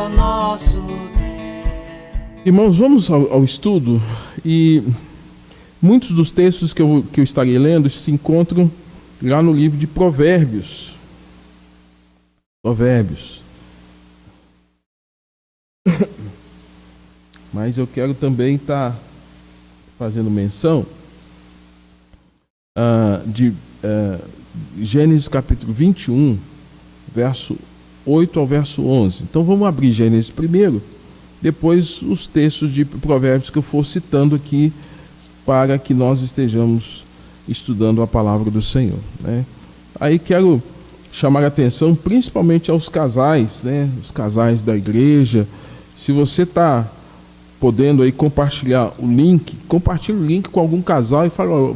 o nosso Deus. Irmãos, vamos ao estudo, e muitos dos textos que eu estarei lendo se encontram lá no livro de Provérbios. Mas eu quero também estar fazendo menção de Gênesis capítulo 21, verso 8 ao verso 11. Então vamos abrir Gênesis primeiro, depois os textos de Provérbios que eu for citando aqui, para que nós estejamos estudando a palavra do Senhor, né? Aí quero chamar a atenção principalmente aos casais, né? Os casais da igreja. Se você está podendo aí compartilhar o link, compartilhe o link com algum casal e fala,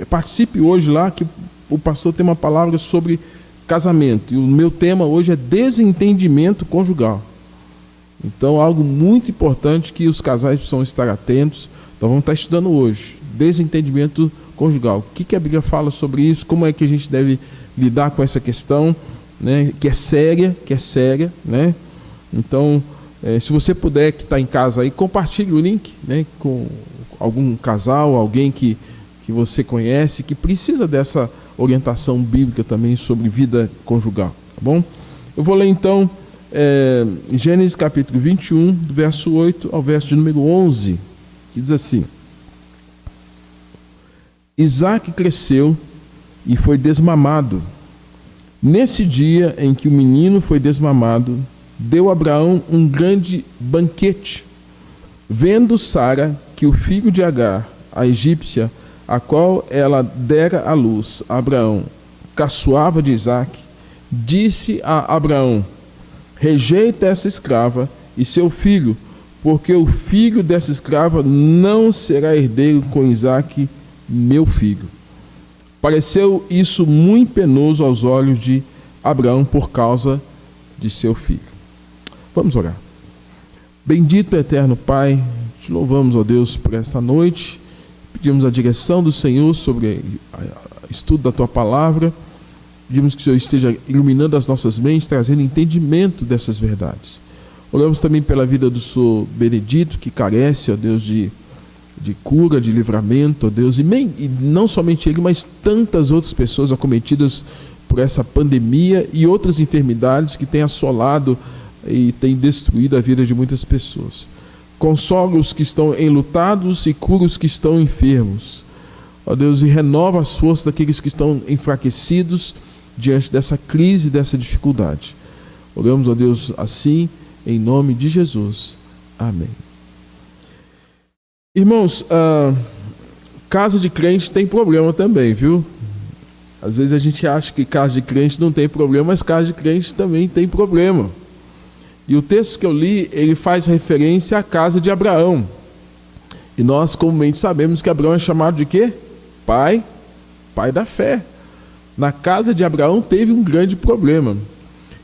participe hoje lá, que o pastor tem uma palavra sobre casamento, e o meu tema hoje é desentendimento conjugal. Então, algo muito importante que os casais precisam estar atentos. Então vamos estar estudando hoje, desentendimento conjugal. O que a Bíblia fala sobre isso, como é que a gente deve lidar com essa questão, né, que é séria, né? Então, se você puder, que está em casa aí, compartilhe o link, né, com algum casal, alguém que você conhece, que precisa dessa orientação bíblica também sobre vida conjugal, tá bom? Eu vou ler então Gênesis capítulo 21, do verso 8 ao verso de número 11, que diz assim: Isaque cresceu e foi desmamado. Nesse dia em que o menino foi desmamado, deu Abraão um grande banquete. Vendo Sara que o filho de Agar, a egípcia, a qual ela dera à luz a Abraão, caçoava de Isaque, disse a Abraão: rejeita essa escrava e seu filho, porque o filho dessa escrava não será herdeiro com Isaque, meu filho. Pareceu isso muito penoso aos olhos de Abraão por causa de seu filho. Vamos orar. Bendito eterno Pai, te louvamos, ó Deus, por esta noite. Pedimos a direção do Senhor sobre o estudo da Tua Palavra. Pedimos que o Senhor esteja iluminando as nossas mentes, trazendo entendimento dessas verdades. Oramos também pela vida do Senhor Benedito, que carece, ó Deus, de cura, de livramento, ó Deus, e não somente ele, mas tantas outras pessoas acometidas por essa pandemia e outras enfermidades que têm assolado e têm destruído a vida de muitas pessoas. Consola os que estão enlutados e cura os que estão enfermos, ó Deus, e renova as forças daqueles que estão enfraquecidos diante dessa crise, dessa dificuldade. Oramos, ó Deus, assim, em nome de Jesus. Amém. Irmãos, casa de crente tem problema também, viu? Às vezes a gente acha que casa de crente não tem problema, mas casa de crente também tem problema. E o texto que eu li, ele faz referência à casa de Abraão. E nós comumente sabemos que Abraão é chamado de quê? Pai da fé. Na casa de Abraão teve um grande problema.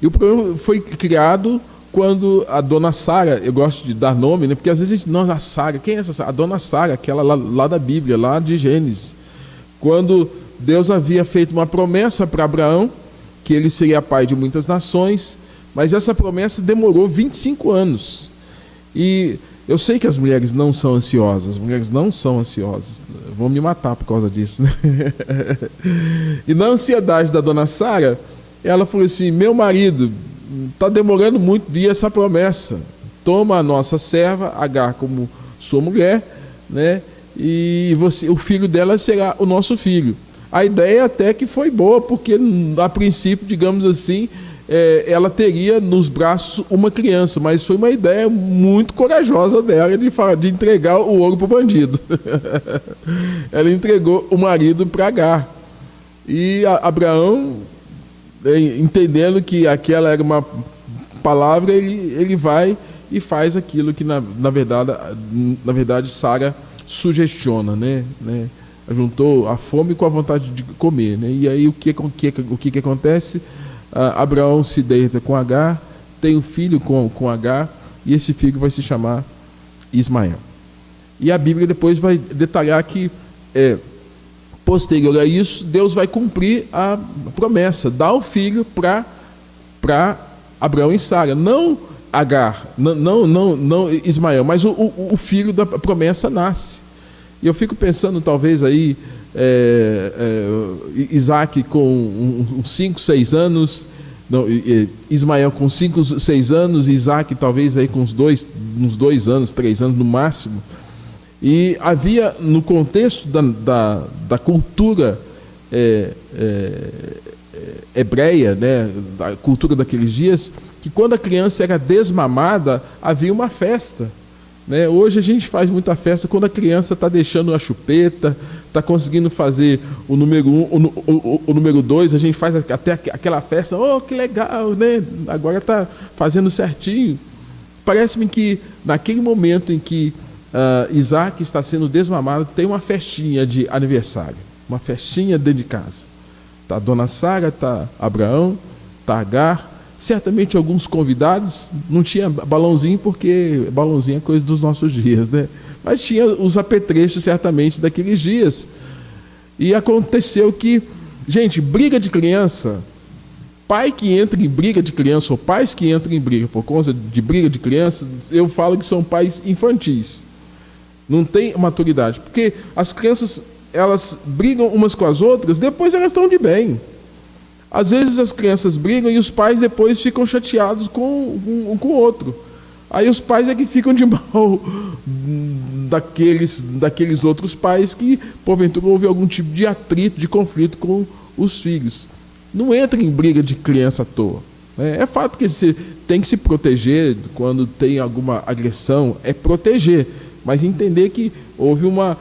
E o problema foi criado quando a dona Sara, eu gosto de dar nome, né? Porque às vezes a gente, nossa, a Sara, quem é essa Sara? A dona Sara, aquela lá da Bíblia, lá de Gênesis. Quando Deus havia feito uma promessa para Abraão, que ele seria pai de muitas nações, mas essa promessa demorou 25 anos. E eu sei que as mulheres não são ansiosas, vão me matar por causa disso, né? E na ansiedade da dona Sara, ela falou assim: meu marido, está demorando muito vir essa promessa, toma a nossa serva Agar como sua mulher, né? E o filho dela será o nosso filho. A ideia até que foi boa, porque a princípio, digamos assim, ela teria nos braços uma criança, mas foi uma ideia muito corajosa dela de entregar o ouro para o bandido. Ela entregou o marido para Agar. E Abraão, entendendo que aquela era uma palavra, ele vai e faz aquilo que na verdade Sara sugestiona, né? Juntou a fome com a vontade de comer, né? E aí o que acontece? Abraão se deita com Agar, tem um filho com Agar, e esse filho vai se chamar Ismael. E a Bíblia depois vai detalhar que posterior a isso, Deus vai cumprir a promessa, dar o filho para Abraão e Sara, não Agar, não Ismael, mas o filho da promessa nasce. E eu fico pensando, talvez aí, Isaac com uns 5, 6 anos, não, Ismael com 5, 6 anos, Isaac talvez aí com uns 2 anos, 3 anos no máximo. E havia no contexto da cultura hebreia, né, da cultura daqueles dias, que quando a criança era desmamada, havia uma festa. Né? Hoje a gente faz muita festa quando a criança está deixando a chupeta, está conseguindo fazer o número 1, o número 2, a gente faz até aquela festa, oh, que legal, né? Agora está fazendo certinho. Parece-me que naquele momento em que Isaac está sendo desmamado, tem uma festinha de aniversário, uma festinha dentro de casa. Está a dona Sara, está Abraão, está Agar, certamente alguns convidados. Não tinha balãozinho, porque balãozinho é coisa dos nossos dias, né? Mas tinha os apetrechos certamente daqueles dias. E aconteceu que, gente, briga de criança, pai que entra em briga de criança, ou pais que entram em briga por conta de briga de criança, eu falo que são pais infantis, não tem maturidade, porque as crianças, elas brigam umas com as outras, depois elas estão de bem. Às vezes as crianças brigam e os pais depois ficam chateados com um com o outro. Aí os pais é que ficam de mal daqueles outros pais que, porventura, houve algum tipo de atrito, de conflito com os filhos. Não entra em briga de criança à toa. É fato que você tem que se proteger quando tem alguma agressão, é proteger, mas entender que houve uma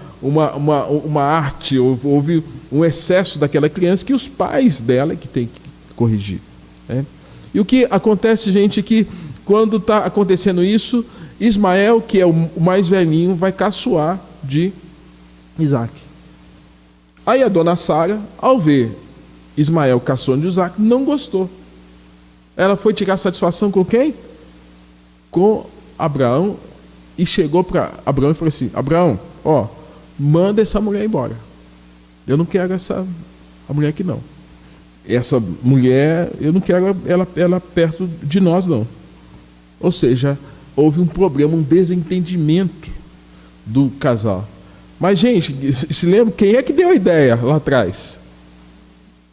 arte, houve um excesso daquela criança que os pais dela que tem que corrigir. Né? E o que acontece, gente, é que quando está acontecendo isso, Ismael, que é o mais velhinho, vai caçoar de Isaac. Aí a dona Sara, ao ver Ismael caçoando de Isaac, não gostou. Ela foi tirar satisfação com quem? Com Abraão, e chegou para Abraão e falou assim: Abraão, manda essa mulher embora. Eu não quero a mulher aqui não. Essa mulher, eu não quero ela perto de nós não. Ou seja, houve um problema, um desentendimento do casal. Mas, gente, se lembra, quem é que deu a ideia lá atrás?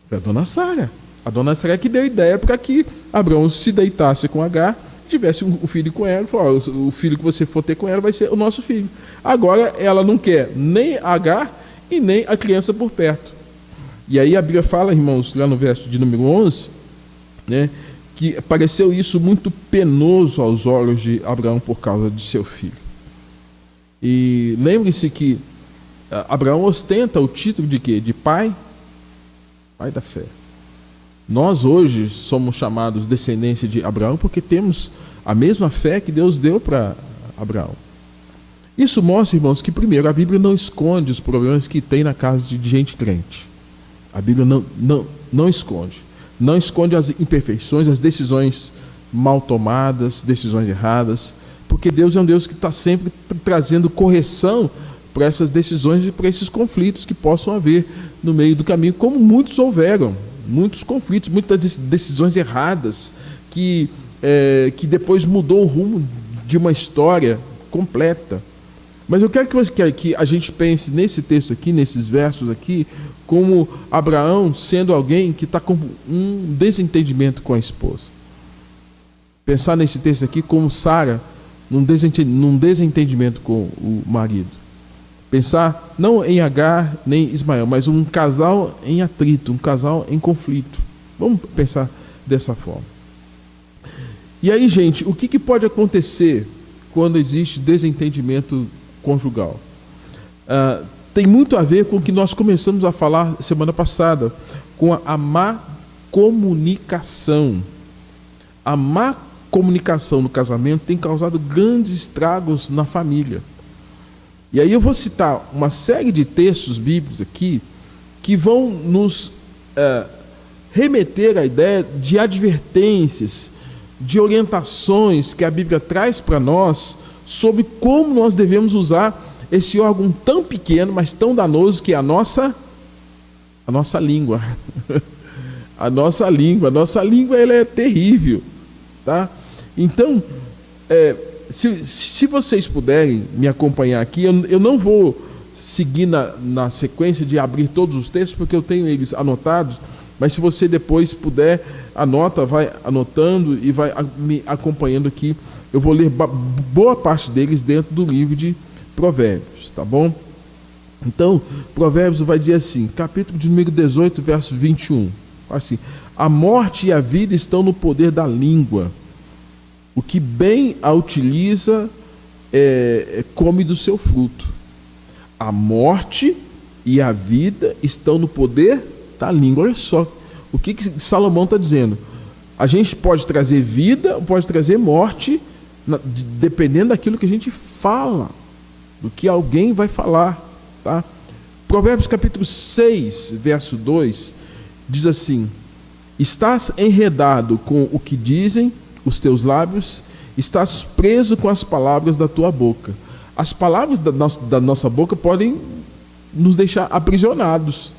Foi a dona Sara. A dona Sara que deu a ideia para que Abraão se deitasse com Agar, tivesse um filho com ela, falou: o filho que você for ter com ela vai ser o nosso filho. Agora ela não quer nem Agar e nem a criança por perto. E aí a Bíblia fala, irmãos, lá no verso de número 11, né, que pareceu isso muito penoso aos olhos de Abraão por causa de seu filho. E lembre-se que Abraão ostenta o título de quê? De pai da fé. Nós hoje somos chamados descendência de Abraão porque temos a mesma fé que Deus deu para Abraão. Isso mostra, irmãos, que primeiro a Bíblia não esconde os problemas que tem na casa de gente crente. A Bíblia não esconde. Não esconde as imperfeições, as decisões mal tomadas, decisões erradas, porque Deus é um Deus que está sempre trazendo correção para essas decisões e para esses conflitos que possam haver no meio do caminho, como muitos houveram. Muitos conflitos, muitas decisões erradas que depois mudou o rumo de uma história completa. Mas eu quero que a gente pense nesse texto aqui, nesses versos aqui, como Abraão sendo alguém que está com um desentendimento com a esposa. Pensar nesse texto aqui como Sara num desentendimento com o marido. Pensar não em Agar nem Ismael, mas um casal em atrito, um casal em conflito. Vamos pensar dessa forma. E aí, gente, o que pode acontecer quando existe desentendimento conjugal? Tem muito a ver com o que nós começamos a falar semana passada, com a má comunicação. A má comunicação no casamento tem causado grandes estragos na família. E aí eu vou citar uma série de textos bíblicos aqui que vão nos remeter à ideia de advertências, de orientações que a Bíblia traz para nós sobre como nós devemos usar esse órgão tão pequeno, mas tão danoso, que é a nossa língua. A nossa língua ela é terrível, tá? Então, se vocês puderem me acompanhar aqui, eu não vou seguir na sequência de abrir todos os textos, porque eu tenho eles anotados, mas se você depois puder, anota, vai anotando e vai me acompanhando aqui. Eu vou ler boa parte deles dentro do livro de Provérbios, tá bom? Então, Provérbios vai dizer assim, capítulo de número 18, verso 21, assim: a morte e a vida estão no poder da língua. O que bem a utiliza come do seu fruto. A morte e a vida estão no poder da língua. Olha só o que Salomão está dizendo. A gente pode trazer vida, pode trazer morte, dependendo daquilo que a gente fala, do que alguém vai falar. Tá? Provérbios capítulo 6, verso 2, diz assim: estás enredado com o que dizem os teus lábios, estás preso com as palavras da tua boca. As palavras da nossa boca podem nos deixar aprisionados.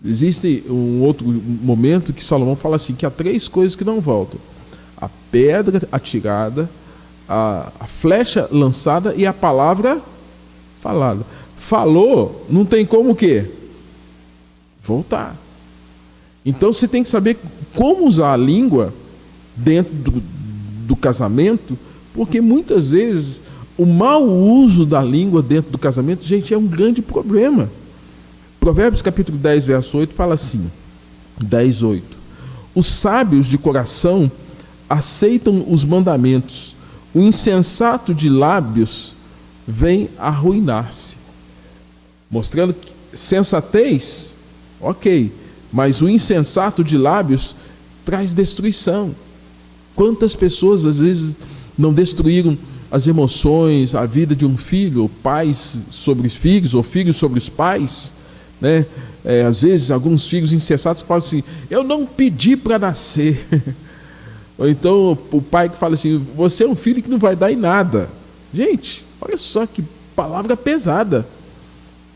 Existe um outro momento que Salomão fala assim, que há 3 coisas que não voltam: a pedra atirada, a flecha lançada e a palavra falada. Falou, não tem como o quê? Voltar. Então você tem que saber como usar a língua dentro do casamento, porque muitas vezes o mau uso da língua dentro do casamento, gente, é um grande problema. Provérbios capítulo 10, verso 8 fala assim, 10, 8: os sábios de coração aceitam os mandamentos, o insensato de lábios vem arruinar-se. Mostrando que sensatez, ok, mas o insensato de lábios traz destruição. Quantas pessoas às vezes não destruíram as emoções, a vida de um filho, pais sobre os filhos, ou filhos sobre os pais, né? Às vezes alguns filhos insensatos que falam assim: eu não pedi para nascer. Ou então o pai que fala assim: você é um filho que não vai dar em nada. Gente, olha só que palavra pesada.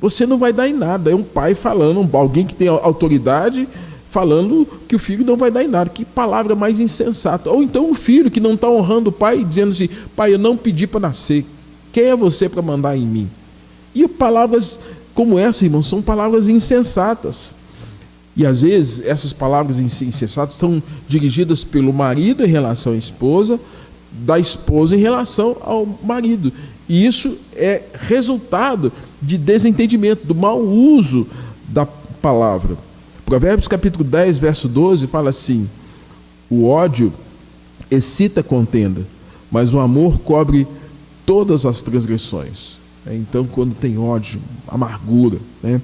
Você não vai dar em nada. É um pai falando, alguém que tem autoridade falando que o filho não vai dar em nada. Que palavra mais insensata. Ou então um filho que não está honrando o pai, dizendo assim: pai, eu não pedi para nascer. Quem é você para mandar em mim? E palavras como essa, irmãos, são palavras insensatas. E às vezes essas palavras insensatas são dirigidas pelo marido em relação à esposa, da esposa em relação ao marido. E isso é resultado de desentendimento, do mau uso da palavra. Provérbios capítulo 10, verso 12 fala assim: o ódio excita a contenda, mas o amor cobre todas as transgressões. Então, quando tem ódio, amargura, né?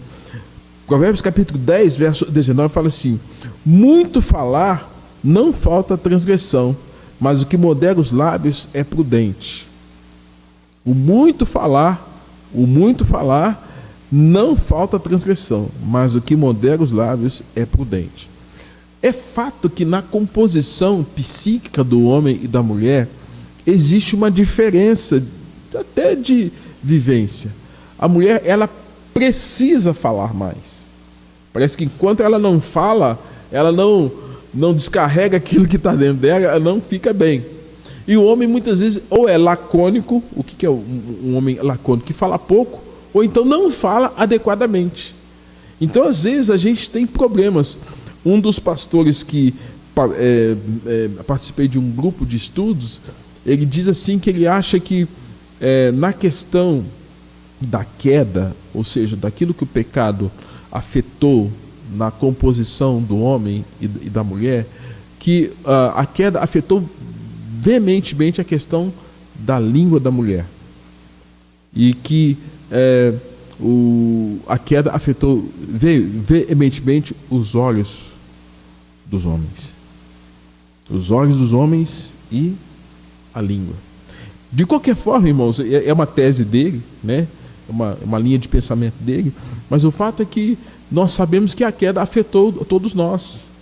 Provérbios capítulo 10, verso 19 fala assim: muito falar não falta transgressão, mas o que modera os lábios é prudente. O muito falar não falta transgressão, mas o que modera os lábios é prudente. É fato que na composição psíquica do homem e da mulher existe uma diferença até de vivência. A mulher, ela precisa falar mais. Parece que enquanto ela não fala, ela não descarrega aquilo que está dentro dela, ela não fica bem. E o homem muitas vezes ou é lacônico. O que é um homem lacônico? Que fala pouco, ou então não fala adequadamente. Então às vezes a gente tem problemas. Um dos pastores que participei de um grupo de estudos, ele diz assim que ele acha que na questão da queda, ou seja, daquilo que o pecado afetou na composição do homem e da mulher, que a queda afetou veementemente a questão da língua da mulher, e que a queda afetou veementemente os olhos dos homens, e a língua. De qualquer forma, irmãos, é uma tese dele, né? Uma linha de pensamento dele, mas o fato é que nós sabemos que a queda afetou todos nós.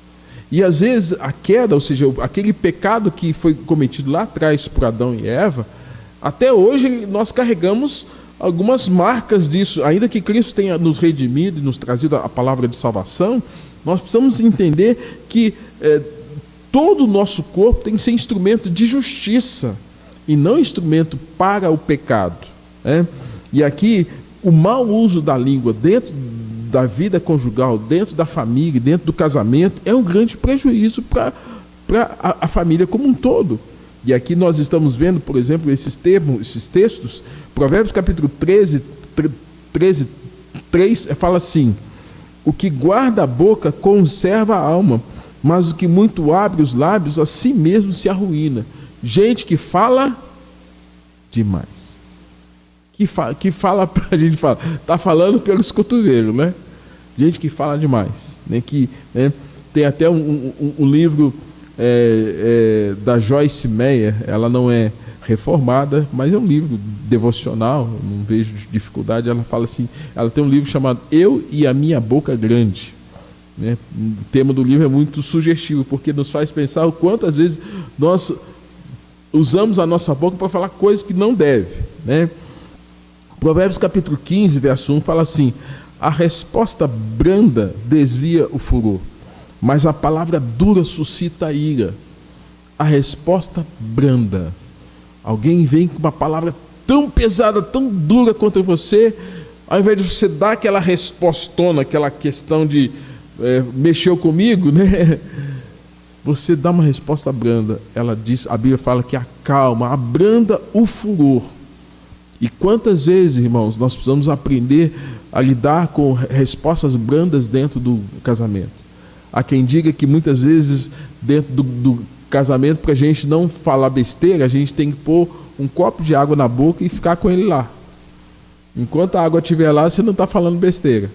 E às vezes a queda, ou seja, aquele pecado que foi cometido lá atrás por Adão e Eva, até hoje nós carregamos algumas marcas disso. Ainda que Cristo tenha nos redimido e nos trazido a palavra de salvação, nós precisamos entender que todo o nosso corpo tem que ser instrumento de justiça e não instrumento para o pecado, né? E aqui, o mau uso da língua dentro da vida conjugal, dentro da família, dentro do casamento, é um grande prejuízo para a família como um todo. E aqui nós estamos vendo, por exemplo, esses textos, Provérbios capítulo 13, 3, fala assim: o que guarda a boca conserva a alma, mas o que muito abre os lábios, a si mesmo se arruína. Gente que fala demais. Que fala pra gente falar. Está falando pelos cotovelos, né? Gente que fala demais. Né? Tem até um livro da Joyce Meyer, ela não é reformada, mas é um livro devocional, não vejo dificuldade. Ela fala assim, ela tem um livro chamado Eu e a Minha Boca Grande, né? O tema do livro é muito sugestivo, porque nos faz pensar o quanto às vezes nós usamos a nossa boca para falar coisas que não deve, né? Provérbios capítulo 15, verso 1 fala assim: a resposta branda desvia o furor, mas a palavra dura suscita a ira. A resposta branda. Alguém vem com uma palavra tão pesada, tão dura contra você, ao invés de você dar aquela respostona, aquela questão de mexeu comigo, né? Você dá uma resposta branda. Ela diz, a Bíblia fala que acalma, abranda o furor. E quantas vezes, irmãos, nós precisamos aprender a lidar com respostas brandas dentro do casamento. Há quem diga que muitas vezes dentro do casamento, para a gente não falar besteira, a gente tem que pôr um copo de água na boca e ficar com ele lá. Enquanto a água estiver lá, você não está falando besteira,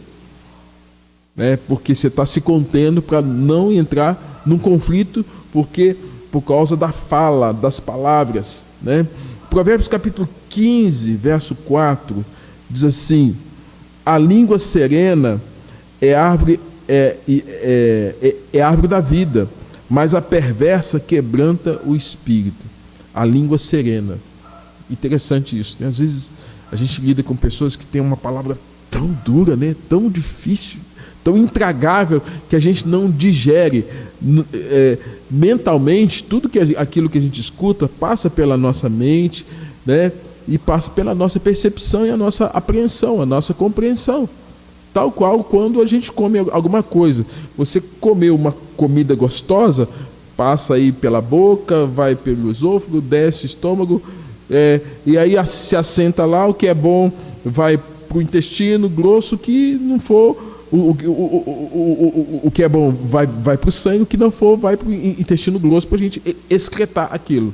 né? Porque você está se contendo para não entrar num conflito, por causa da fala, das palavras, né? Provérbios capítulo 15, verso 4, diz assim: a língua serena é árvore da vida, mas a perversa quebranta o espírito. A língua serena. Interessante isso, né? Às vezes a gente lida com pessoas que têm uma palavra tão dura, né? Tão difícil, tão intragável, que a gente não digere mentalmente. Tudo aquilo que a gente escuta passa pela nossa mente, né? E passa pela nossa percepção e a nossa apreensão, a nossa compreensão. Tal qual quando a gente come alguma coisa. Você comeu uma comida gostosa, passa aí pela boca, vai pelo esôfago, desce o estômago, e aí se assenta lá. O que é bom vai para o intestino grosso, que não for, o que é bom vai para o sangue, o que não for vai para o intestino grosso, para a gente excretar aquilo.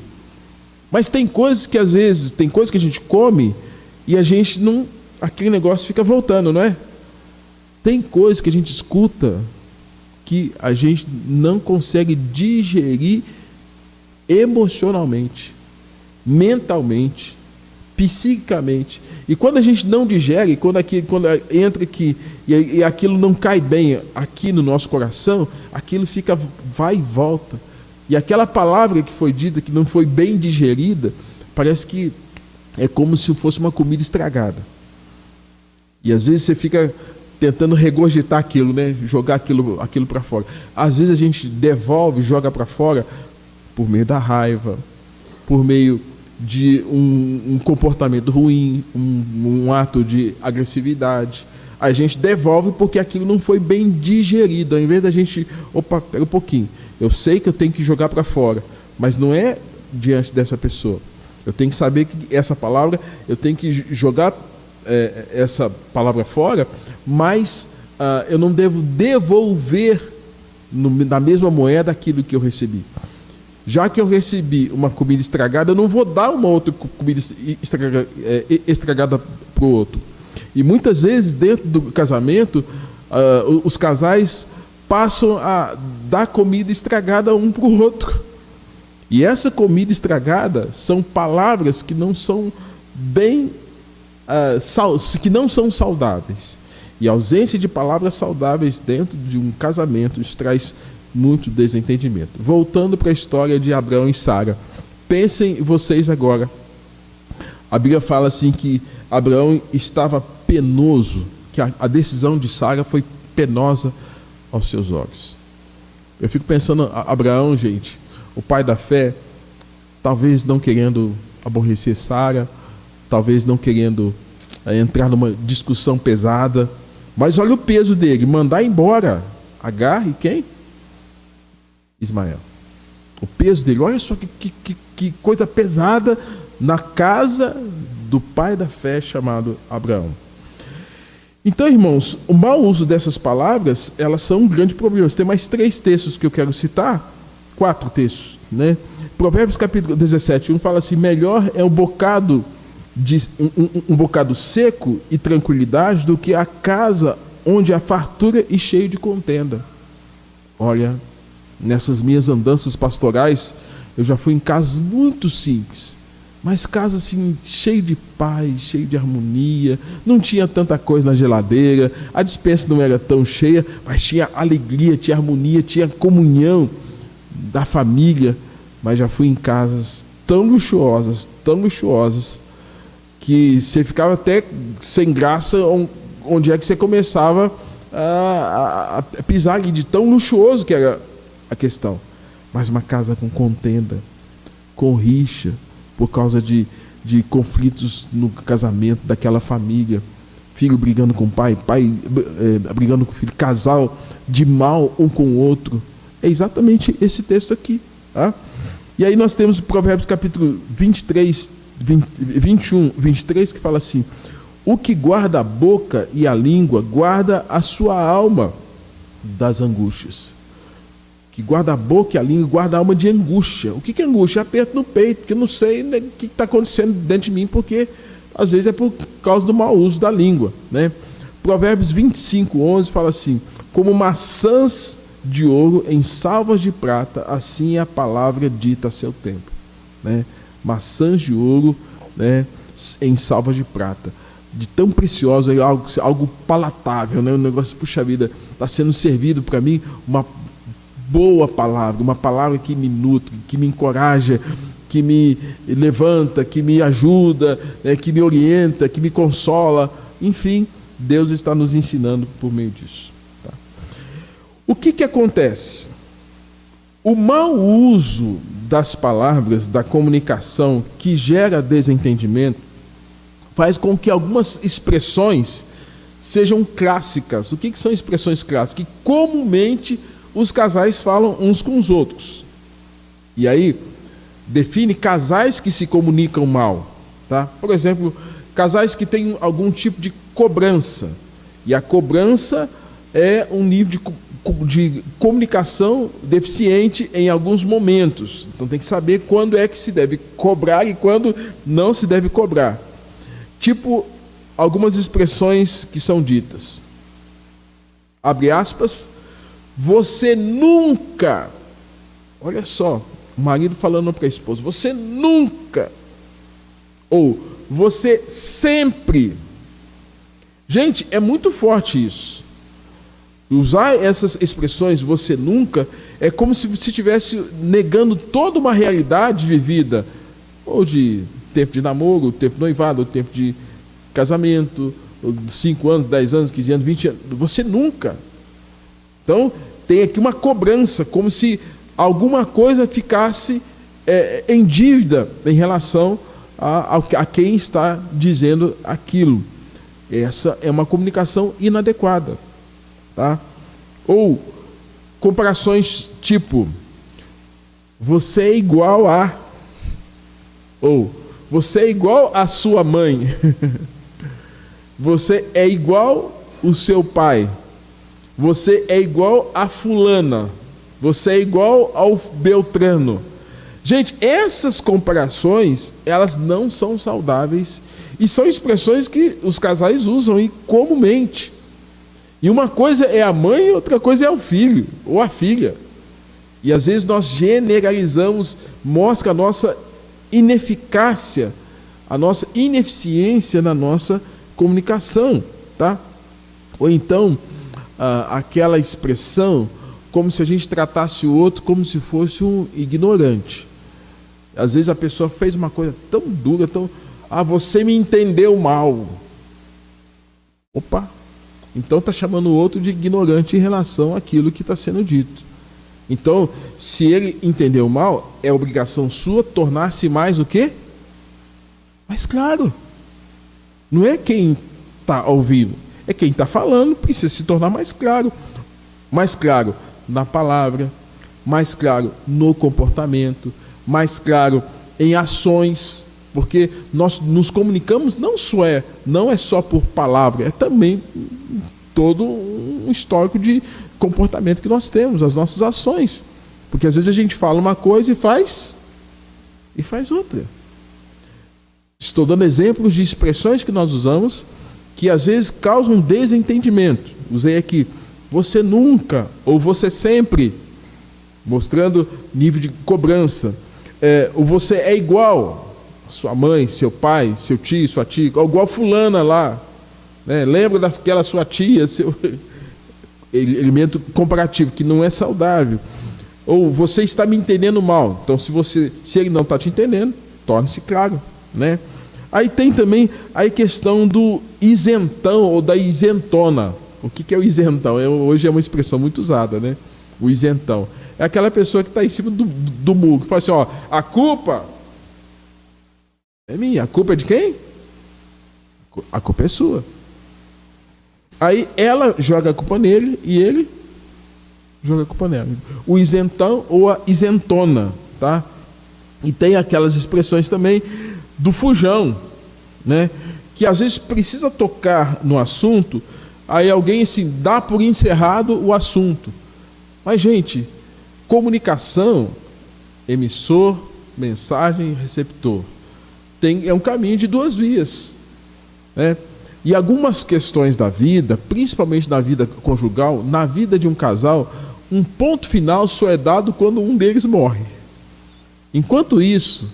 Mas tem coisas que às vezes, tem coisas que a gente come e a gente não, aquele negócio fica voltando, não é? Tem coisas que a gente escuta que a gente não consegue digerir emocionalmente, mentalmente, psiquicamente. E quando a gente não digere, quando entra aqui e aquilo não cai bem aqui no nosso coração, aquilo fica, vai e volta. E aquela palavra que foi dita, que não foi bem digerida, parece que é como se fosse uma comida estragada. E às vezes você fica tentando regurgitar aquilo, né? Jogar aquilo para fora. Às vezes a gente devolve, joga para fora por meio da raiva, por meio de um comportamento ruim, um ato de agressividade. A gente devolve porque aquilo não foi bem digerido. Ao invés da gente, pera um pouquinho, eu sei que eu tenho que jogar para fora, mas não é diante dessa pessoa. Eu tenho que saber que essa palavra, eu tenho que jogar essa palavra fora, mas eu não devo devolver na mesma moeda aquilo que eu recebi. Já que eu recebi uma comida estragada, eu não vou dar uma outra comida estragada para o outro. E muitas vezes dentro do casamento, os casais passam a dar comida estragada um para o outro. E essa comida estragada são palavras que não são bem, que não são saudáveis. E a ausência de palavras saudáveis dentro de um casamento, isso traz muito desentendimento. Voltando para a história de Abraão e Sara, pensem vocês agora. A Bíblia fala assim que Abraão estava penoso, que a decisão de Sara foi penosa aos seus olhos. Eu fico pensando, Abraão, gente, o pai da fé, talvez não querendo aborrecer Sara, talvez não querendo entrar numa discussão pesada, mas olha o peso dele, mandar embora Agar e quem? Ismael. O peso dele, olha só que coisa pesada na casa do pai da fé chamado Abraão. Então, irmãos, o mau uso dessas palavras, elas são um grande problema. Tem mais 3 textos que eu quero citar, 4 textos, né? Provérbios capítulo 17, 1 fala assim: melhor é um bocado seco e tranquilidade do que a casa onde há fartura e cheio de contenda. Olha, nessas minhas andanças pastorais, eu já fui em casas muito simples, mas casas assim, cheio de paz, cheio de harmonia, não tinha tanta coisa na geladeira, a despensa não era tão cheia, mas tinha alegria, tinha harmonia, tinha comunhão da família. Mas já fui em casas tão luxuosas, que você ficava até sem graça onde é que você começava a pisar ali, de tão luxuoso que era a questão. Mas uma casa com contenda, com rixa, por causa de conflitos no casamento daquela família, filho brigando com o pai, brigando com o filho, casal de mal um com o outro. É exatamente esse texto aqui, tá? E aí nós temos o Provérbios capítulo 21, 23, que fala assim: o que guarda a boca e a língua, guarda a sua alma das angústias. Que guarda a boca e a língua, guarda a alma de angústia. O que é angústia? É aperto no peito, porque eu não sei o que está acontecendo dentro de mim, porque às vezes é por causa do mau uso da língua, né? Provérbios 25, 11 fala assim: como maçãs de ouro em salvas de prata, assim é a palavra dita a seu tempo, né? Maçãs de ouro, né, em salvas de prata, de tão precioso, algo palatável, né? Um negócio, puxa vida, está sendo servido para mim uma boa palavra, uma palavra que me nutre, que me encoraja, que me levanta, que me ajuda, né, que me orienta, que me consola. Enfim, Deus está nos ensinando por meio disso. O que acontece? O mau uso das palavras, da comunicação, que gera desentendimento, faz com que algumas expressões sejam clássicas. O que são expressões clássicas? Que comumente os casais falam uns com os outros. E aí, define casais que se comunicam mal, tá? Por exemplo, casais que têm algum tipo de cobrança. E a cobrança é um nível de comunicação deficiente em alguns momentos. Então tem que saber quando é que se deve cobrar e quando não se deve cobrar. Tipo, algumas expressões que são ditas. Abre aspas, você nunca, olha só, o marido falando para a esposa, você nunca, ou você sempre. Gente, é muito forte isso. Usar essas expressões, você nunca, é como se você estivesse negando toda uma realidade vivida, ou de tempo de namoro, tempo de noivado, tempo de casamento, 5 anos, 10 anos, 15 anos, 20 anos. Você nunca. Então, tem aqui uma cobrança, como se alguma coisa ficasse em dívida em relação a quem está dizendo aquilo. Essa é uma comunicação inadequada. Tá? Ou comparações tipo, você é igual a, ou você é igual a sua mãe, você é igual o seu pai, você é igual a fulana, você é igual ao Beltrano. Gente, essas comparações, elas não são saudáveis e são expressões que os casais usam e comumente. E uma coisa é a mãe e outra coisa é o filho ou a filha. E às vezes nós generalizamos, mostra a nossa ineficácia, a nossa ineficiência na nossa comunicação, tá? Ou então, aquela expressão como se a gente tratasse o outro como se fosse um ignorante. Às vezes a pessoa fez uma coisa tão dura, você me entendeu mal. Opa! Então está chamando o outro de ignorante em relação àquilo que está sendo dito. Então, se ele entendeu mal, é obrigação sua tornar-se mais o quê? Mais claro. Não é quem está ouvindo, é quem está falando, precisa se tornar mais claro. Mais claro na palavra, mais claro no comportamento, mais claro em ações, porque nós nos comunicamos não é só por palavra, é também todo um histórico de comportamento que nós temos, as nossas ações. Porque às vezes a gente fala uma coisa e faz outra. Estou dando exemplos de expressões que nós usamos que às vezes causam desentendimento. Usei aqui, você nunca ou você sempre, mostrando nível de cobrança. Ou você é igual sua mãe, seu pai, seu tio, sua tia, igual fulana lá, né? Lembra daquela sua tia, seu elemento comparativo que não é saudável. Ou você está me entendendo mal. Então, se ele não está te entendendo, torne-se claro, né? Aí tem também a questão do isentão ou da isentona. O que é o isentão? Hoje é uma expressão muito usada, né? O isentão é aquela pessoa que está em cima do muro, que fala assim, ó, a culpa é minha. A culpa é de quem? A culpa é sua. Aí ela joga a culpa nele e ele joga a culpa nela. O isentão ou a isentona, tá? E tem aquelas expressões também do fujão, né? Que às vezes precisa tocar no assunto, aí alguém assim dá por encerrado o assunto. Mas, gente, comunicação, emissor, mensagem, receptor, é um caminho de duas vias, né? E algumas questões da vida, principalmente na vida conjugal, na vida de um casal, um ponto final só é dado quando um deles morre. Enquanto isso,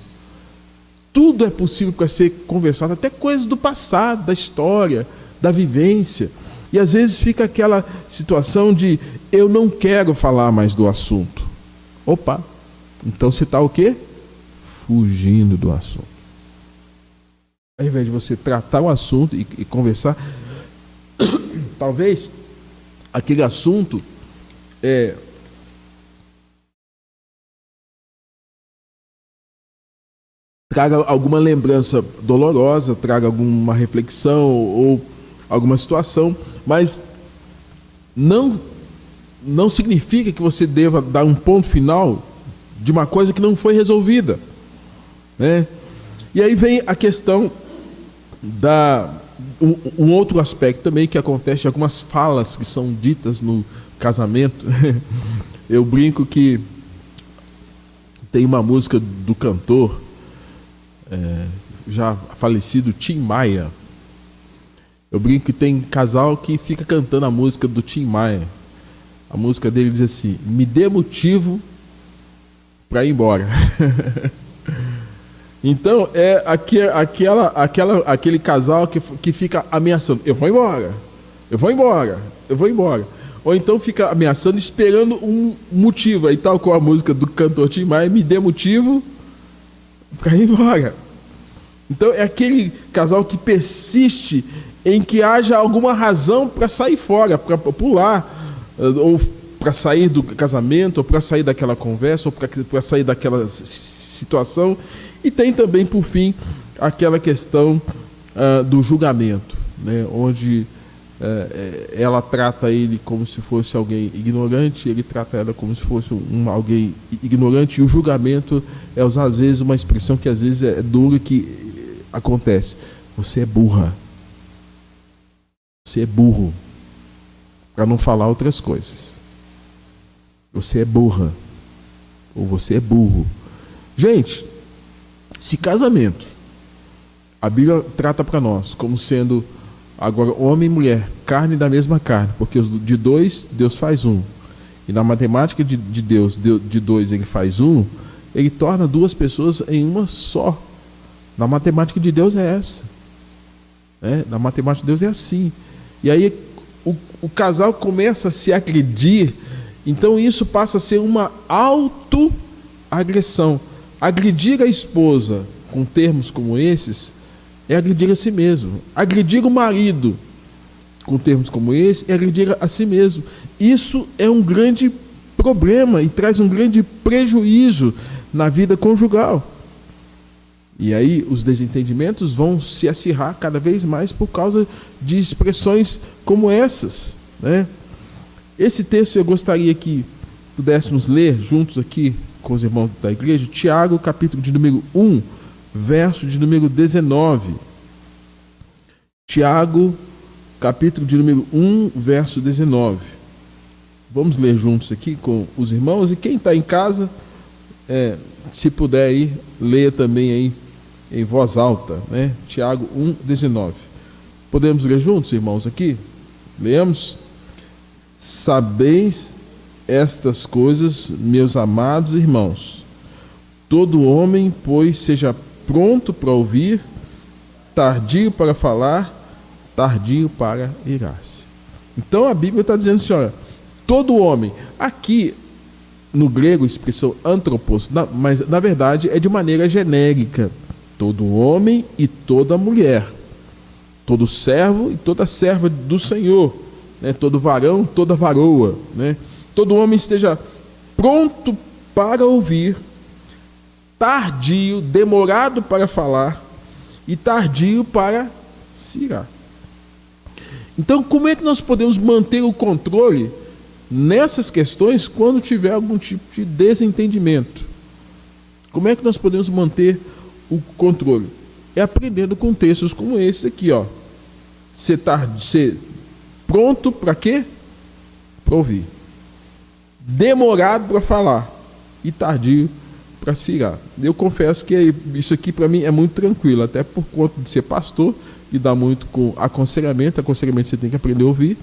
tudo é possível para ser conversado, até coisas do passado, da história, da vivência. E às vezes fica aquela situação de eu não quero falar mais do assunto. Opa, então você está o quê? Fugindo do assunto. Ao invés de você tratar o assunto e conversar, talvez aquele assunto traga alguma lembrança dolorosa, traga alguma reflexão ou alguma situação, mas não significa que você deva dar um ponto final de uma coisa que não foi resolvida, né? E aí vem a questão um outro aspecto também que acontece, algumas falas que são ditas no casamento. Eu brinco que tem uma música do cantor já falecido Tim Maia. Eu brinco que tem casal que fica cantando a música do Tim Maia. A música dele diz assim: me dê motivo para ir embora. Então é aquele casal que fica ameaçando: eu vou embora, eu vou embora, eu vou embora. Ou então fica ameaçando, esperando um motivo. Aí tal com a música do cantor Tim Maia, me dê motivo para ir embora. Então é aquele casal que persiste em que haja alguma razão para sair fora, para pular, ou para sair do casamento, ou para sair daquela conversa, ou para sair daquela situação. E tem também, por fim, aquela questão do julgamento, né? Onde ela trata ele como se fosse alguém ignorante, ele trata ela como se fosse alguém ignorante, e o julgamento é usar, às vezes, uma expressão que às vezes é dura, que acontece: você é burra, você é burro, para não falar outras coisas. Você é burra, ou você é burro. Gente, se casamento, a Bíblia trata para nós como sendo agora homem e mulher, carne da mesma carne, porque de dois Deus faz um, e na matemática de Deus, de dois ele faz um, ele torna duas pessoas em uma só. Na matemática de Deus é essa, né? Na matemática de Deus é assim. E aí o casal começa a se agredir, então isso passa a ser uma autoagressão. Agredir a esposa com termos como esses é agredir a si mesmo. Agredir o marido com termos como esse é agredir a si mesmo. Isso é um grande problema e traz um grande prejuízo na vida conjugal. E aí os desentendimentos vão se acirrar cada vez mais por causa de expressões como essas, né? Esse texto eu gostaria que pudéssemos ler juntos aqui com os irmãos da igreja, Tiago, capítulo de número 1, verso de número 19. Tiago, capítulo de número 1, verso 19. Vamos ler juntos aqui com os irmãos, e quem está em casa, se puder aí, leia também aí em voz alta, né? Tiago 1, 19. Podemos ler juntos, irmãos, aqui? Leamos. Sabeis estas coisas, meus amados irmãos. Todo homem, pois, seja pronto para ouvir, tardio para falar, tardio para irar-se. Então a Bíblia está dizendo assim, olha, todo homem, aqui no grego a expressão antropos, mas na verdade é de maneira genérica, todo homem e toda mulher, todo servo e toda serva do Senhor, né? Todo varão, toda varoa, né? Todo homem esteja pronto para ouvir, tardio, demorado para falar e tardio para se irar. Então, como é que nós podemos manter o controle nessas questões quando tiver algum tipo de desentendimento? Como é que nós podemos manter o controle? É aprendendo com textos como esse aqui, ó. Ser pronto para quê? Para ouvir. Demorado para falar e tardio para se irar. Eu confesso que isso aqui para mim é muito tranquilo, até por conta de ser pastor, lidar muito com aconselhamento você tem que aprender a ouvir,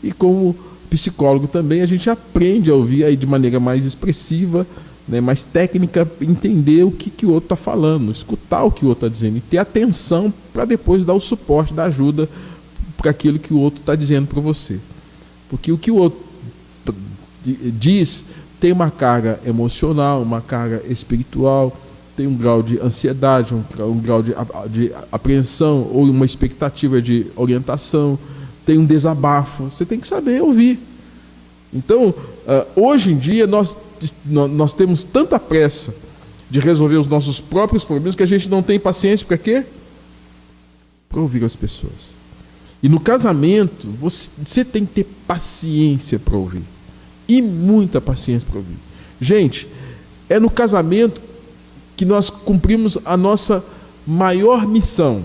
e como psicólogo também a gente aprende a ouvir aí de maneira mais expressiva, né, mais técnica, entender o que o outro está falando, escutar o que o outro está dizendo e ter atenção para depois dar o suporte, dar ajuda para aquilo que o outro está dizendo para você. Porque o que o outro diz tem uma carga emocional, uma carga espiritual, tem um grau de ansiedade, um grau de apreensão ou uma expectativa de orientação, tem um desabafo, você tem que saber ouvir. Então, hoje em dia, nós temos tanta pressa de resolver os nossos próprios problemas que a gente não tem paciência para quê? Para ouvir as pessoas. E no casamento, você tem que ter paciência para ouvir. E muita paciência para ouvir. Gente, é no casamento que nós cumprimos a nossa maior missão.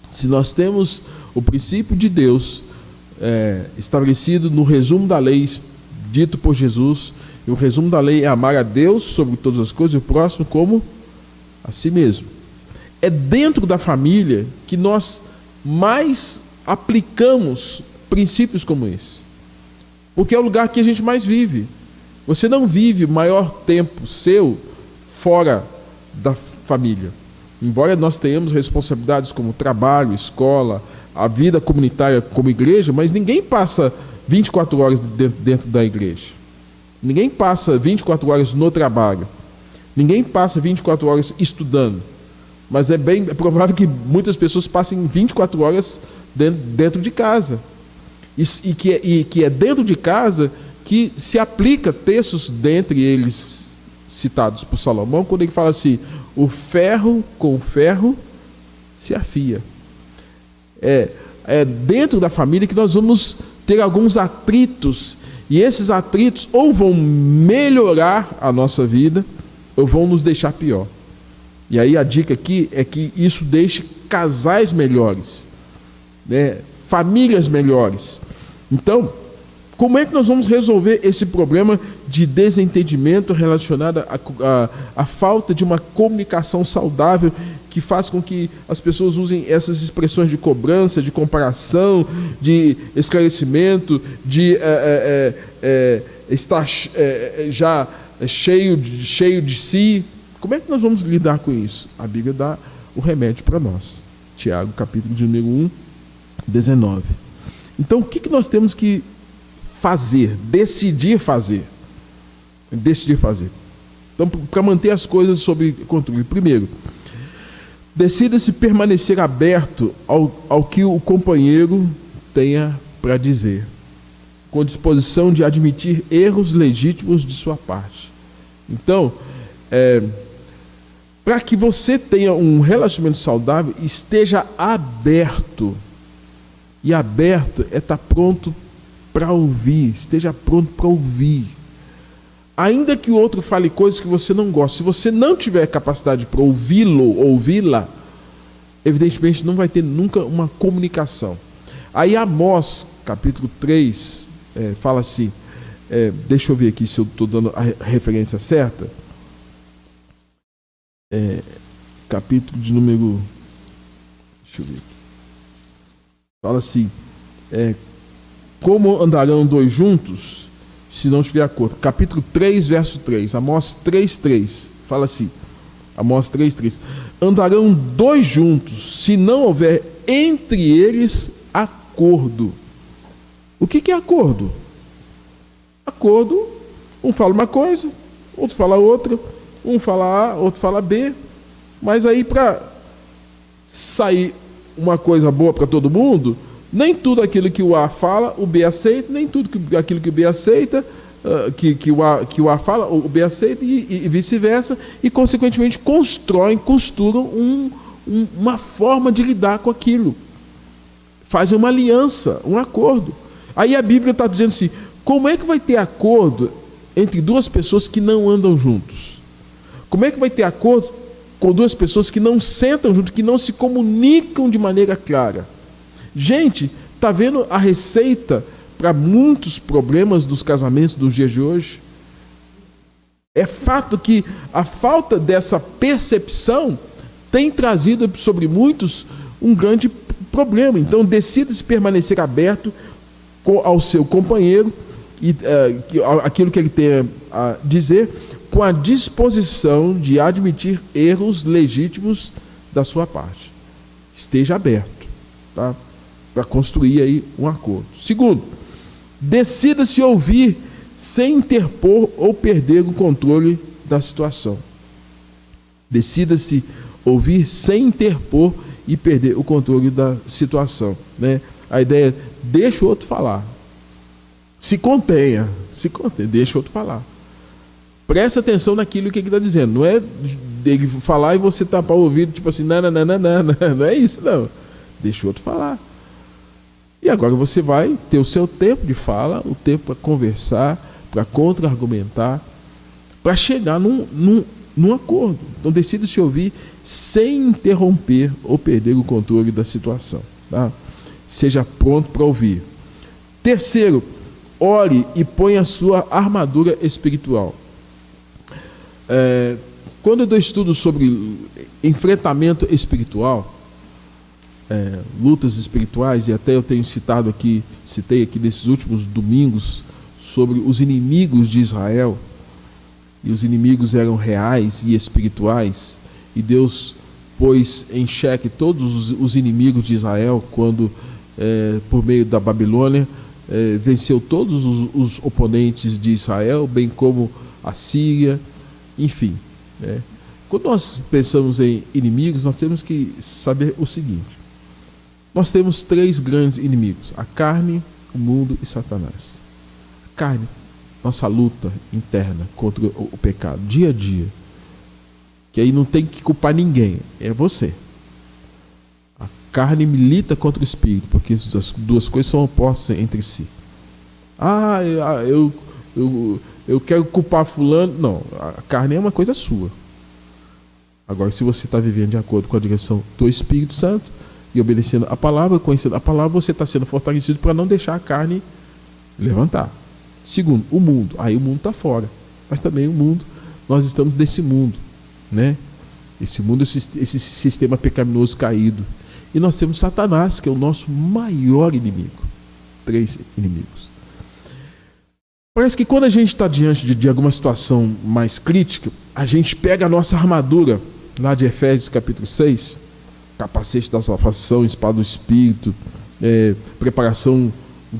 Se nós temos o princípio de Deus estabelecido no resumo da lei dito por Jesus, e o resumo da lei é amar a Deus sobre todas as coisas e o próximo como a si mesmo. É dentro da família que nós mais aplicamos princípios como esse, porque é o lugar que a gente mais vive. Você não vive o maior tempo seu fora da família. Embora nós tenhamos responsabilidades como trabalho, escola, a vida comunitária como igreja, mas ninguém passa 24 horas dentro da igreja. Ninguém passa 24 horas no trabalho. Ninguém passa 24 horas estudando. Mas é provável que muitas pessoas passem 24 horas dentro de casa. E que é dentro de casa que se aplica textos, dentre eles citados por Salomão, quando ele fala assim: o ferro com o ferro se afia. É dentro da família que nós vamos ter alguns atritos, e esses atritos ou vão melhorar a nossa vida ou vão nos deixar pior. E aí a dica aqui é que isso deixe casais melhores, né? Famílias melhores. Então, como é que nós vamos resolver esse problema de desentendimento relacionado à falta de uma comunicação saudável que faz com que as pessoas usem essas expressões de cobrança, de comparação, de esclarecimento, de estar já cheio de si? Como é que nós vamos lidar com isso? A Bíblia dá o remédio para nós. Tiago, capítulo de número 1, 19. Então, o que nós temos que fazer? Decidir fazer. Então, para manter as coisas sob controle. Primeiro, decida-se permanecer aberto ao que o companheiro tenha para dizer. O com disposição de admitir erros legítimos de sua parte. Então, para que você tenha um relacionamento saudável, esteja aberto. E aberto é estar pronto para ouvir, esteja pronto para ouvir. Ainda que o outro fale coisas que você não gosta, se você não tiver capacidade para ouvi-lo, ouvi-la, evidentemente não vai ter nunca uma comunicação. Aí Amós, capítulo 3, fala assim, deixa eu ver aqui se eu estou dando a referência certa. Capítulo de número... Deixa eu ver aqui. Fala assim, como andarão dois juntos, se não tiver acordo? Capítulo 3, verso 3, Amós 3:3, fala assim, Amós 3:3, andarão dois juntos, se não houver entre eles acordo. O que é acordo? Acordo, um fala uma coisa, outro fala outra, um fala A, outro fala B, mas aí para sair uma coisa boa para todo mundo, nem tudo aquilo que o A fala, o B aceita, nem tudo aquilo que o B aceita, que o A fala, o B aceita, e vice-versa, e consequentemente costuram uma forma de lidar com aquilo. Fazem uma aliança, um acordo. Aí a Bíblia está dizendo assim, como é que vai ter acordo entre duas pessoas que não andam juntos? Como é que vai ter acordo com duas pessoas que não sentam juntos, que não se comunicam de maneira clara? Gente, está vendo a receita para muitos problemas dos casamentos dos dias de hoje? É fato que a falta dessa percepção tem trazido sobre muitos um grande problema. Então, decida-se permanecer aberto ao seu companheiro e aquilo que ele tem a dizer, com a disposição de admitir erros legítimos da sua parte. Esteja aberto, tá? Para construir aí um acordo. Segundo, decida-se ouvir sem interpor ou perder o controle da situação. Decida-se ouvir sem interpor e perder o controle da situação, né? A ideia é, deixa o outro falar. Se contenha, deixa o outro falar. Presta atenção naquilo que ele está dizendo. Não é ele falar e você tapar o ouvido, tipo assim, não é isso, não. Deixa o outro falar. E agora você vai ter o seu tempo de fala, o tempo para conversar, para contra-argumentar, para chegar num acordo. Então decida se ouvir sem interromper ou perder o controle da situação. Tá? Seja pronto para ouvir. Terceiro, ore e ponha a sua armadura espiritual. Quando eu dou estudo sobre enfrentamento espiritual, lutas espirituais, e até eu tenho citei aqui nesses últimos domingos sobre os inimigos de Israel, e os inimigos eram reais e espirituais, e Deus pôs em xeque todos os inimigos de Israel quando, por meio da Babilônia, venceu todos os oponentes de Israel, bem como a Síria, enfim. Quando nós pensamos em inimigos, nós temos que saber o seguinte: nós temos três grandes inimigos: a carne, o mundo e Satanás. A carne, nossa luta interna contra o pecado, dia a dia, que aí não tem que culpar ninguém, é você. A carne milita contra o espírito, porque as duas coisas são opostas entre si. Eu quero culpar fulano. Não, a carne é uma coisa sua. Agora, se você está vivendo de acordo com a direção do Espírito Santo e obedecendo a palavra, conhecendo a palavra, você está sendo fortalecido para não deixar a carne levantar. Segundo, o mundo. Aí o mundo está fora. Mas também o mundo, nós estamos nesse mundo, né? Esse mundo, esse sistema pecaminoso caído. E nós temos Satanás, que é o nosso maior inimigo. Três inimigos. Parece que quando a gente está diante de alguma situação mais crítica, a gente pega a nossa armadura, lá de Efésios capítulo 6, capacete da salvação, espada do Espírito, preparação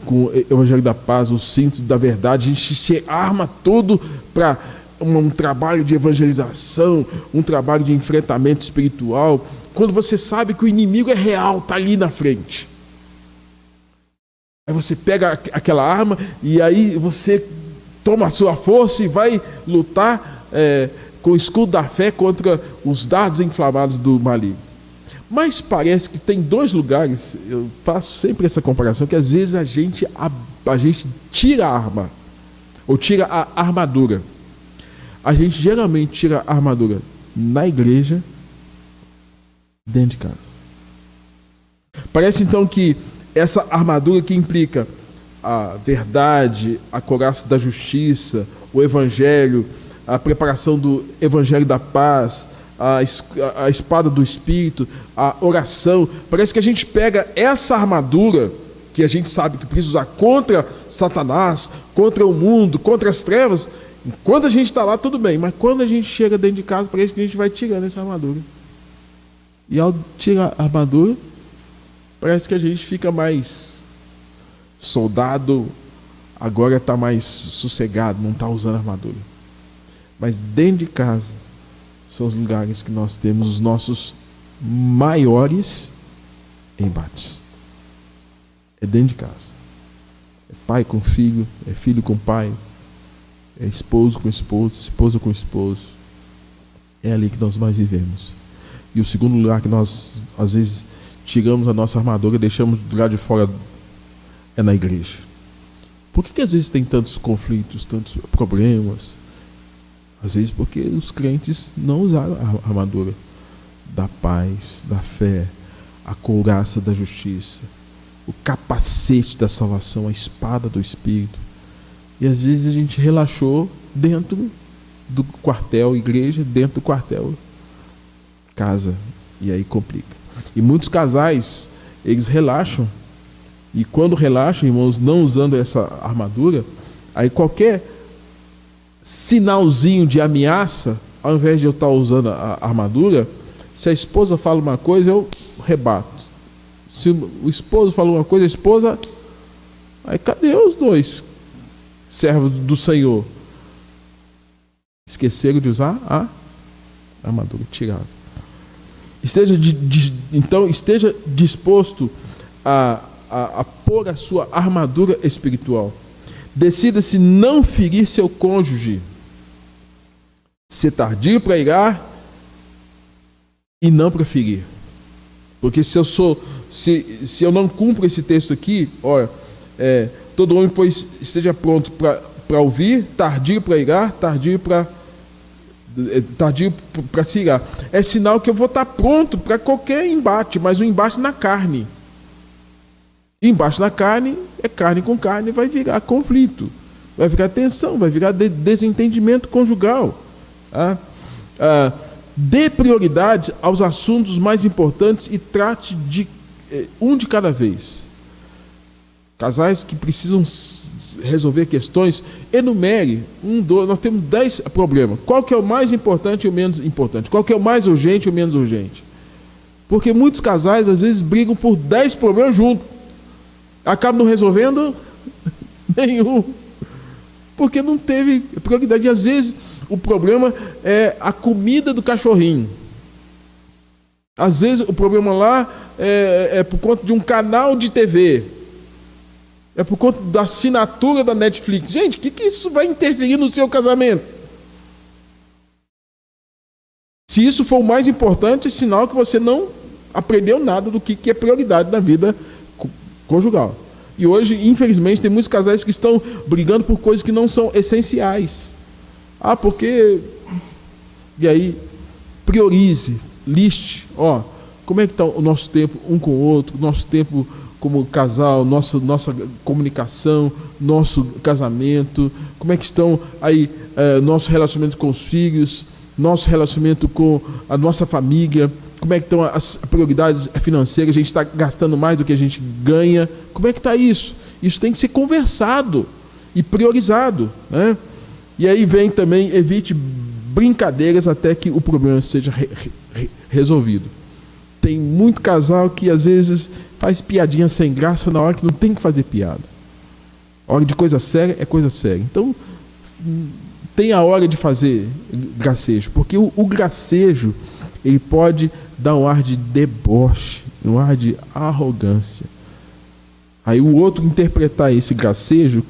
com o Evangelho da Paz, o cinto da verdade, a gente se arma todo para um trabalho de evangelização, um trabalho de enfrentamento espiritual, quando você sabe que o inimigo é real, está ali na frente. Aí você pega aquela arma e aí você toma a sua força e vai lutar com o escudo da fé contra os dardos inflamados do maligno. Mas parece que tem dois lugares, eu faço sempre essa comparação, que às vezes a gente tira a arma, ou tira a armadura. A gente geralmente tira a armadura na igreja, dentro de casa. Parece então que essa armadura que implica a verdade, a couraça da justiça, o evangelho, a preparação do evangelho da paz, a espada do Espírito, a oração. Parece que a gente pega essa armadura que a gente sabe que precisa usar contra Satanás, contra o mundo, contra as trevas. Enquanto a gente está lá, tudo bem, mas quando a gente chega dentro de casa, parece que a gente vai tirando essa armadura. E ao tirar a armadura, parece que a gente fica mais soldado, agora está mais sossegado, não está usando armadura. Mas dentro de casa são os lugares que nós temos os nossos maiores embates. É dentro de casa. É pai com filho, é filho com pai, é esposo com esposa, esposa com esposo. É ali que nós mais vivemos. E o segundo lugar que nós, às vezes, tiramos a nossa armadura e deixamos do lado de fora é na igreja. Por que às vezes tem tantos conflitos, tantos problemas? Às vezes porque os crentes não usaram a armadura da paz, da fé, a couraça da justiça, o capacete da salvação, a espada do Espírito. E às vezes a gente relaxou dentro do quartel, igreja, dentro do quartel, casa. E aí complica. E muitos casais, eles relaxam. E quando relaxam, irmãos, não usando essa armadura, aí qualquer sinalzinho de ameaça, ao invés de eu estar usando a armadura, se a esposa fala uma coisa, eu rebato. Se o esposo fala uma coisa, a esposa... Aí cadê os dois servos do Senhor? Esqueceram de usar a armadura, tiraram. Então, esteja disposto a pôr a sua armadura espiritual. Decida-se não ferir seu cônjuge, ser tardio para irar e não para ferir. Porque se eu não cumpro esse texto aqui, olha, todo homem pois esteja pronto para ouvir, tardio para irar, tardio para se irar. É sinal que eu vou estar pronto para qualquer embate, mas o embate na carne. Embaixo da carne, é carne com carne, vai virar conflito, vai virar tensão, vai virar desentendimento conjugal. Dê prioridade aos assuntos mais importantes e trate de um de cada vez. Casais que precisam resolver questões, enumere, nós temos 10 problemas. Qual que é o mais importante e o menos importante? Qual que é o mais urgente e o menos urgente? Porque muitos casais, às vezes, brigam por 10 problemas juntos. Acaba não resolvendo nenhum, porque não teve prioridade. E às vezes o problema é a comida do cachorrinho. Às vezes o problema lá é por conta de um canal de TV, é por conta da assinatura da Netflix. Gente, o que isso vai interferir no seu casamento? Se isso for o mais importante, é sinal que você não aprendeu nada do que é prioridade na vida conjugal. E hoje, infelizmente, tem muitos casais que estão brigando por coisas que não são essenciais. Porque... E aí, priorize, liste, como é que está o nosso tempo um com o outro, nosso tempo como casal, nossa comunicação, nosso casamento, como é que estão aí nosso relacionamento com os filhos, nosso relacionamento com a nossa família, como é que estão as prioridades financeiras, a gente está gastando mais do que a gente ganha, como é que está isso? Isso tem que ser conversado e priorizado, né? E aí vem também, evite brincadeiras até que o problema seja resolvido. Tem muito casal que às vezes faz piadinha sem graça na hora que não tem que fazer piada. A hora de coisa séria é coisa séria. Então, tem a hora de fazer gracejo, porque o gracejo, ele pode dar um ar de deboche, um ar de arrogância. aí o outro interpretar esse gracejo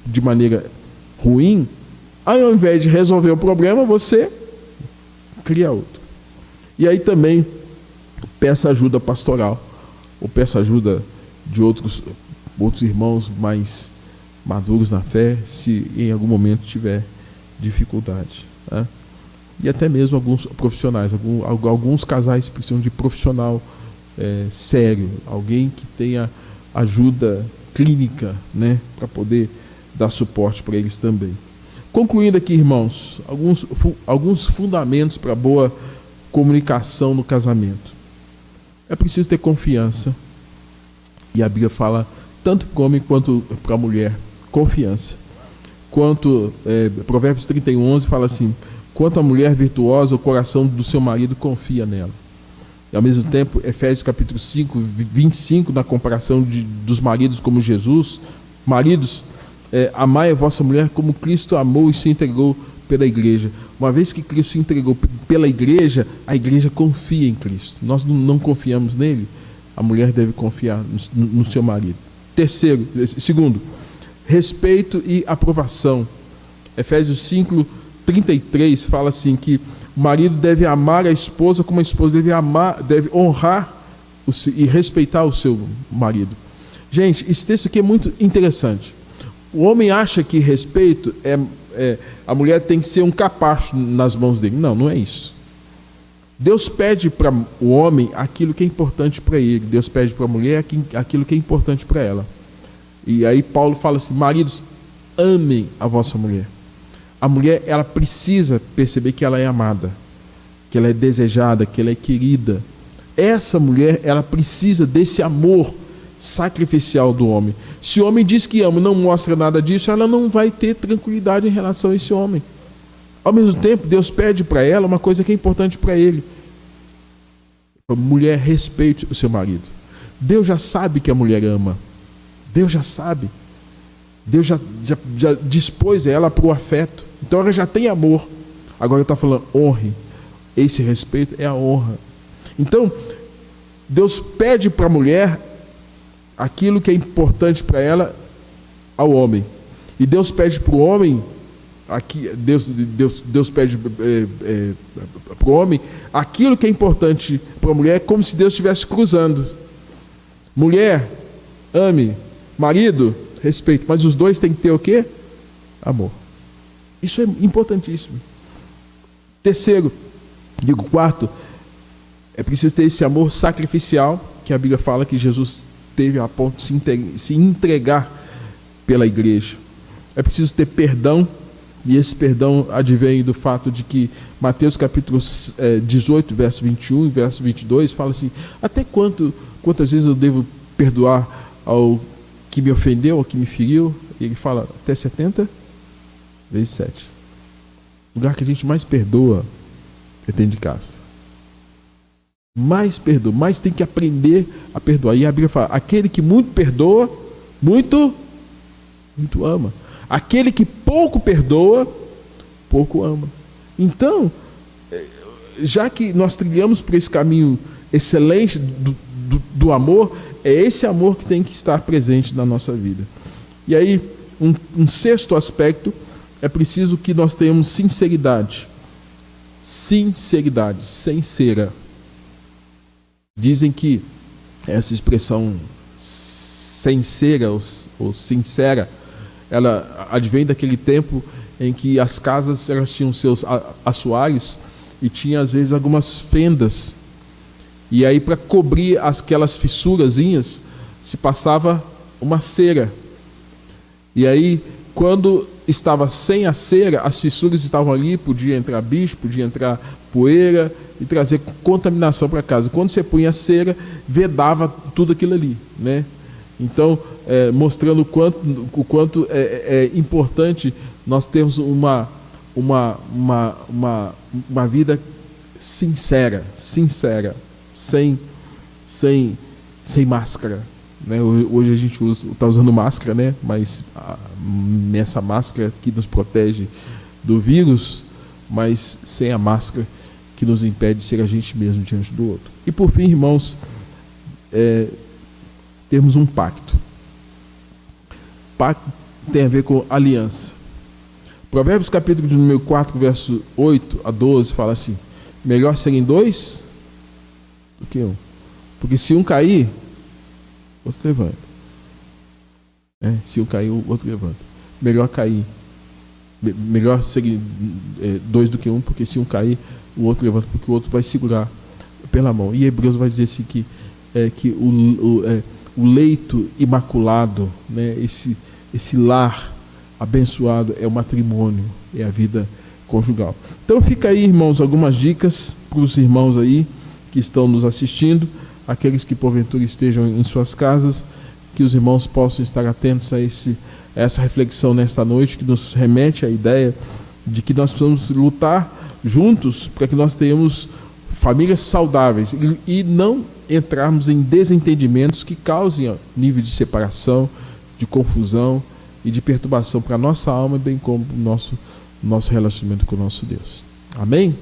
de maneira ruim, aí ao invés de resolver o problema, você cria outro. E aí também peça ajuda pastoral, ou peça ajuda de outros irmãos mais maduros na fé, se em algum momento tiver dificuldade, né? E até mesmo alguns profissionais, alguns casais precisam de profissional sério, alguém que tenha ajuda clínica, né, para poder dar suporte para eles também. Concluindo aqui, irmãos, alguns fundamentos para boa comunicação no casamento. É preciso ter confiança, e a Bíblia fala tanto para o homem quanto para a mulher, confiança. Provérbios 31:11 fala assim: quanto a mulher virtuosa, o coração do seu marido confia nela. E ao mesmo tempo, Efésios capítulo 5, 25, na comparação dos maridos como Jesus, maridos, amai a vossa mulher como Cristo amou e se entregou pela igreja. Uma vez que Cristo se entregou pela igreja, a igreja confia em Cristo. Nós não confiamos nele, a mulher deve confiar no seu marido. Segundo, respeito e aprovação. Efésios 5:33 fala assim que o marido deve amar a esposa como a esposa deve honrar e respeitar o seu marido. Gente, esse texto aqui é muito interessante. O homem acha que respeito a mulher tem que ser um capacho nas mãos dele. Não, não é isso. Deus pede para o homem aquilo que é importante para ele. Deus pede para a mulher aquilo que é importante para ela. E aí Paulo fala assim: maridos, amem a vossa mulher. A mulher, ela precisa perceber que ela é amada, que ela é desejada, que ela é querida. Essa mulher, ela precisa desse amor sacrificial do homem. Se o homem diz que ama e não mostra nada disso, ela não vai ter tranquilidade em relação a esse homem. Ao mesmo tempo, Deus pede para ela uma coisa que é importante para ele: mulher, respeite o seu marido. Deus já sabe que a mulher ama. Deus já sabe. Deus já dispôs ela para o afeto. Então ela já tem amor. Agora ele está falando: honre. Esse respeito é a honra. Então, Deus pede para a mulher aquilo que é importante para ela ao homem. E Deus pede para o homem, Deus pede para o homem aquilo que é importante para a mulher, como se Deus estivesse cruzando. Mulher, ame. Marido, respeito. Mas os dois têm que ter o quê? Amor. Isso é importantíssimo. Quarto, é preciso ter esse amor sacrificial, que a Bíblia fala que Jesus teve a ponto de se entregar pela igreja. É preciso ter perdão, e esse perdão advém do fato de que Mateus capítulo 18, verso 21 e verso 22 fala assim: até quantas vezes eu devo perdoar ao que me ofendeu, ao que me feriu? E ele fala: até 70 vezes 7. O lugar que a gente mais perdoa é dentro de casa. Mais perdoa, mais tem que aprender a perdoar. E a Bíblia fala: aquele que muito perdoa, muito ama. Aquele que pouco perdoa, pouco ama. Então, já que nós trilhamos por esse caminho excelente do amor, é esse amor que tem que estar presente na nossa vida. E aí, um sexto aspecto, é preciso que nós tenhamos sinceridade. Sinceridade, sincera. Dizem que essa expressão sincera ou sincera, ela advém daquele tempo em que as casas elas tinham seus assoalhos e tinha às vezes algumas fendas. E aí, para cobrir aquelas fissurazinhas, se passava uma cera. E aí, quando estava sem a cera, as fissuras estavam ali, podia entrar bicho, podia entrar poeira e trazer contaminação para casa. Quando você punha a cera, vedava tudo aquilo ali, né? Então, mostrando o quanto é importante nós termos uma vida sincera, sem máscara, né? Hoje a gente está usando máscara, né? Mas nessa máscara que nos protege do vírus, mas sem a máscara que nos impede de ser a gente mesmo diante do outro. E por fim, irmãos, temos um pacto. Pacto tem a ver com aliança. Provérbios capítulo de número 4, verso 8 a 12, fala assim: melhor serem dois do que um. Porque se um cair, o outro levanta. Se um cair, o outro levanta. Melhor cair. Melhor serem dois do que um, porque se um cair, o outro levanta, porque o outro vai segurar pela mão. E Hebreus vai dizer assim que o leito imaculado, né, esse lar abençoado é o matrimônio, é a vida conjugal. Então fica aí, irmãos, algumas dicas para os irmãos aí que estão nos assistindo, aqueles que porventura estejam em suas casas, que os irmãos possam estar atentos a essa reflexão nesta noite, que nos remete à ideia de que nós precisamos lutar juntos para que nós tenhamos famílias saudáveis e não entrarmos em desentendimentos que causem nível de separação, de confusão e de perturbação para a nossa alma, bem como o nosso relacionamento com o nosso Deus. Amém?